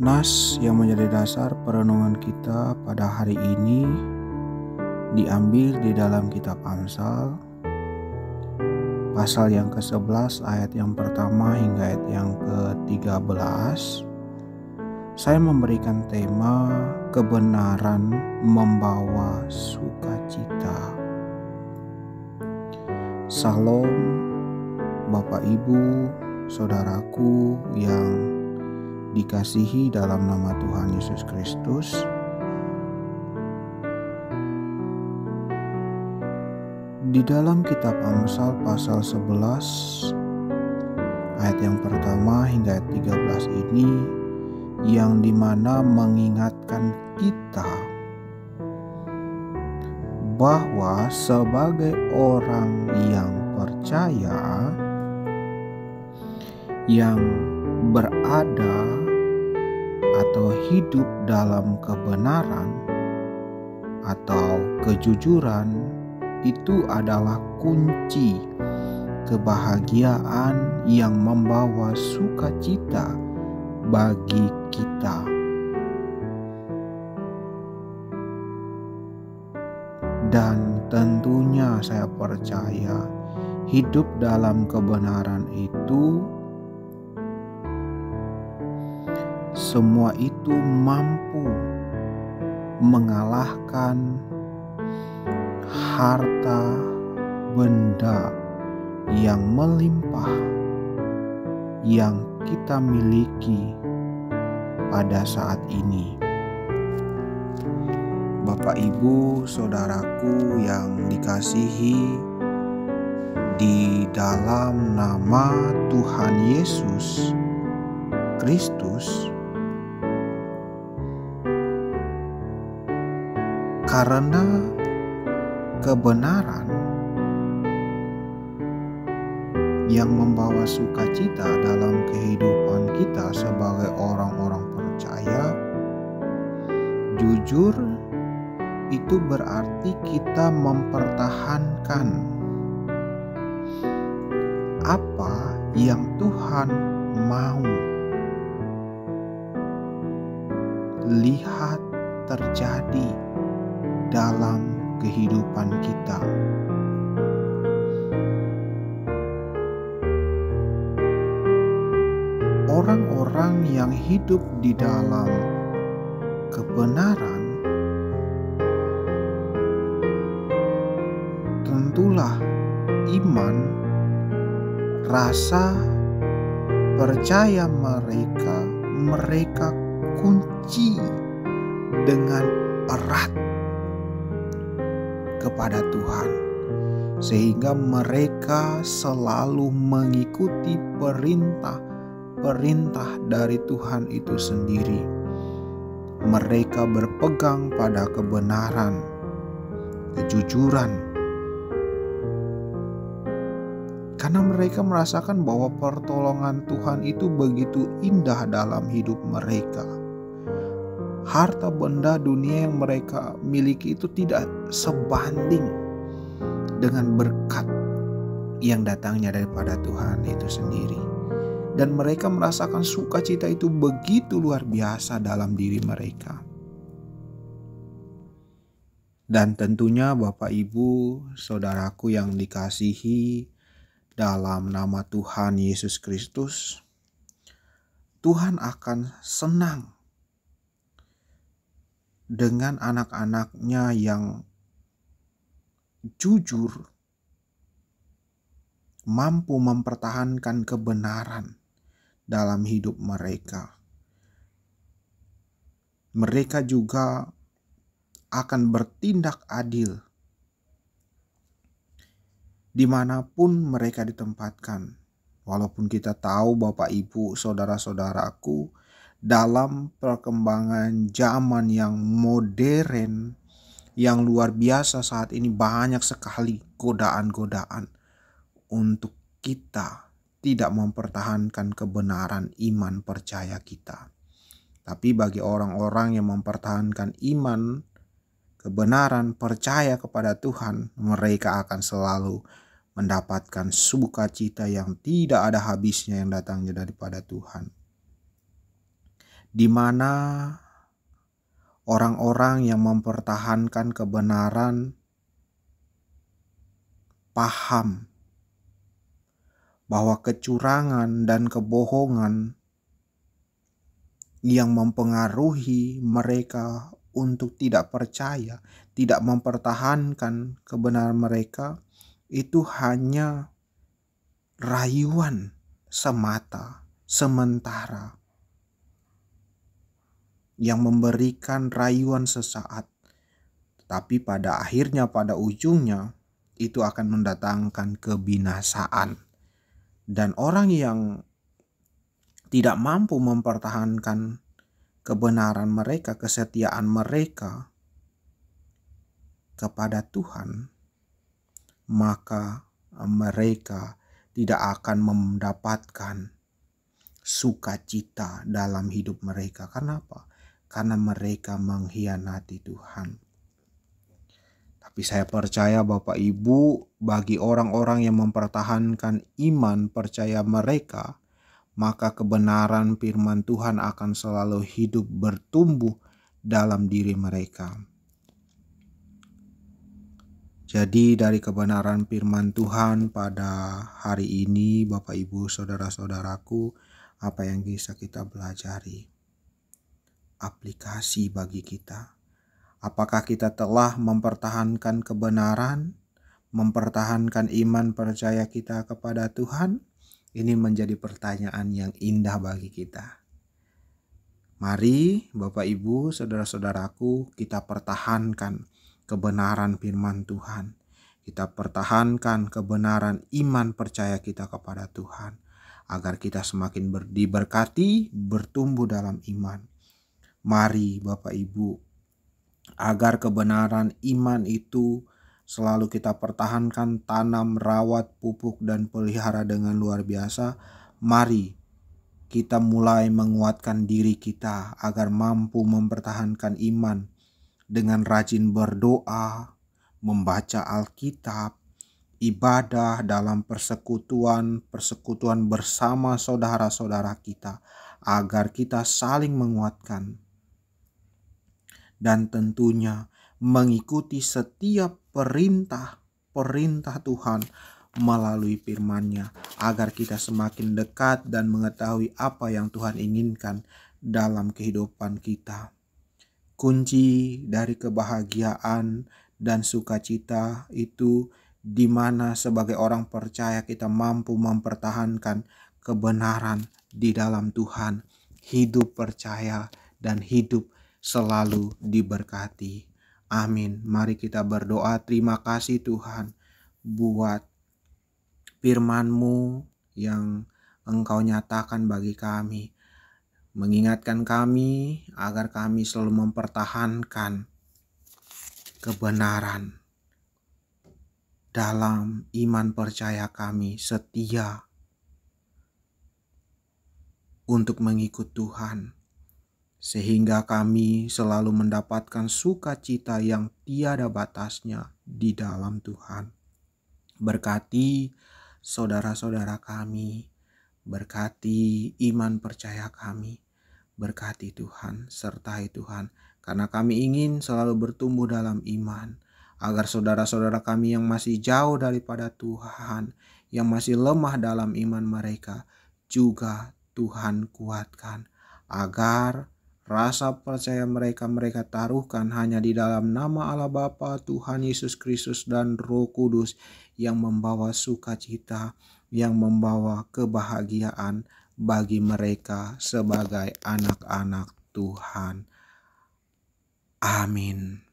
Nas yang menjadi dasar perenungan kita pada hari ini diambil di dalam kitab Amsal pasal yang ke-11 ayat yang pertama hingga ayat yang ke-13. Saya memberikan tema kebenaran membawa sukacita. Salam Bapak Ibu, saudaraku yang dikasihi dalam nama Tuhan Yesus Kristus. Di dalam kitab Amsal pasal 11 ayat yang pertama hingga ayat 13 ini yang dimana mengingatkan kita bahwa sebagai orang yang percaya yang berada atau hidup dalam kebenaran atau kejujuran itu adalah kunci kebahagiaan yang membawa sukacita bagi kita. Dan tentunya saya percaya hidup dalam kebenaran itu semua itu mampu mengalahkan harta benda yang melimpah yang kita miliki pada saat ini. Bapak Ibu, saudaraku yang dikasihi di dalam nama Tuhan Yesus Kristus, karena kebenaran yang membawa sukacita dalam kehidupan kita sebagai orang-orang percaya, jujur itu berarti kita mempertahankan apa yang Tuhan mau lihat terjadi dalam kehidupan kita. Orang-orang yang hidup di dalam kebenaran tentulah iman, rasa percaya mereka kunci dengan erat kepada Tuhan, sehingga mereka selalu mengikuti perintah dari Tuhan itu sendiri. Mereka berpegang pada kebenaran, kejujuran, karena mereka merasakan bahwa pertolongan Tuhan itu begitu indah dalam hidup mereka. Harta benda dunia yang mereka miliki itu tidak sebanding dengan berkat yang datangnya daripada Tuhan itu sendiri. Dan mereka merasakan sukacita itu begitu luar biasa dalam diri mereka. Dan tentunya Bapak Ibu, saudaraku yang dikasihi dalam nama Tuhan Yesus Kristus, Tuhan akan senang dengan anak-anaknya yang jujur, mampu mempertahankan kebenaran dalam hidup mereka. Mereka juga akan bertindak adil dimanapun mereka ditempatkan. Walaupun kita tahu Bapak Ibu, saudara-saudaraku, dalam perkembangan zaman yang modern, yang luar biasa saat ini, banyak sekali godaan-godaan untuk kita tidak mempertahankan kebenaran iman percaya kita. Tapi bagi orang-orang yang mempertahankan iman, kebenaran, percaya kepada Tuhan, mereka akan selalu mendapatkan sukacita yang tidak ada habisnya yang datangnya daripada Tuhan. di mana orang-orang yang mempertahankan kebenaran paham bahwa kecurangan dan kebohongan yang mempengaruhi mereka untuk tidak percaya, tidak mempertahankan kebenaran mereka, itu hanya rayuan semata, sementara, yang memberikan rayuan sesaat, tapi pada akhirnya, pada ujungnya, itu akan mendatangkan kebinasaan. Dan orang yang tidak mampu mempertahankan kebenaran mereka, kesetiaan mereka kepada Tuhan, maka mereka tidak akan mendapatkan sukacita dalam hidup mereka. Karena apa? Karena mereka mengkhianati Tuhan. Tapi saya percaya Bapak Ibu, bagi orang-orang yang mempertahankan iman percaya mereka, maka kebenaran firman Tuhan akan selalu hidup bertumbuh dalam diri mereka. Jadi dari kebenaran firman Tuhan pada hari ini, Bapak Ibu, saudara-saudaraku, apa yang bisa kita pelajari? Aplikasi bagi kita. Apakah kita telah mempertahankan kebenaran, mempertahankan iman percaya kita kepada Tuhan? Ini menjadi pertanyaan yang indah bagi kita. Mari Bapak Ibu, saudara-saudaraku, kita pertahankan kebenaran firman Tuhan. Kita pertahankan kebenaran iman percaya kita kepada Tuhan, agar kita semakin diberkati, bertumbuh dalam iman. Mari Bapak Ibu, agar kebenaran iman itu selalu kita pertahankan, tanam, rawat, pupuk, dan pelihara dengan luar biasa. Mari kita mulai menguatkan diri kita agar mampu mempertahankan iman dengan rajin berdoa, membaca Alkitab, ibadah dalam persekutuan bersama saudara-saudara kita, agar kita saling menguatkan. Dan tentunya mengikuti setiap perintah Tuhan melalui firman-Nya, agar kita semakin dekat dan mengetahui apa yang Tuhan inginkan dalam kehidupan kita. Kunci dari kebahagiaan dan sukacita itu di mana sebagai orang percaya kita mampu mempertahankan kebenaran di dalam Tuhan, hidup percaya dan hidup selalu diberkati. Amin. Mari kita berdoa. Terima kasih Tuhan buat firman-Mu yang Engkau nyatakan bagi kami, mengingatkan kami agar kami selalu mempertahankan kebenaran dalam iman percaya kami, setia untuk mengikut Tuhan, sehingga kami selalu mendapatkan sukacita yang tiada batasnya di dalam Tuhan. Berkati saudara-saudara kami, berkati iman percaya kami, berkati Tuhan, sertai Tuhan, karena kami ingin selalu bertumbuh dalam iman, agar saudara-saudara kami yang masih jauh daripada Tuhan, yang masih lemah dalam iman mereka, juga Tuhan kuatkan, agar rasa percaya mereka taruhkan hanya di dalam nama Allah Bapa, Tuhan Yesus Kristus, dan Roh Kudus yang membawa sukacita, yang membawa kebahagiaan bagi mereka sebagai anak-anak Tuhan. Amin.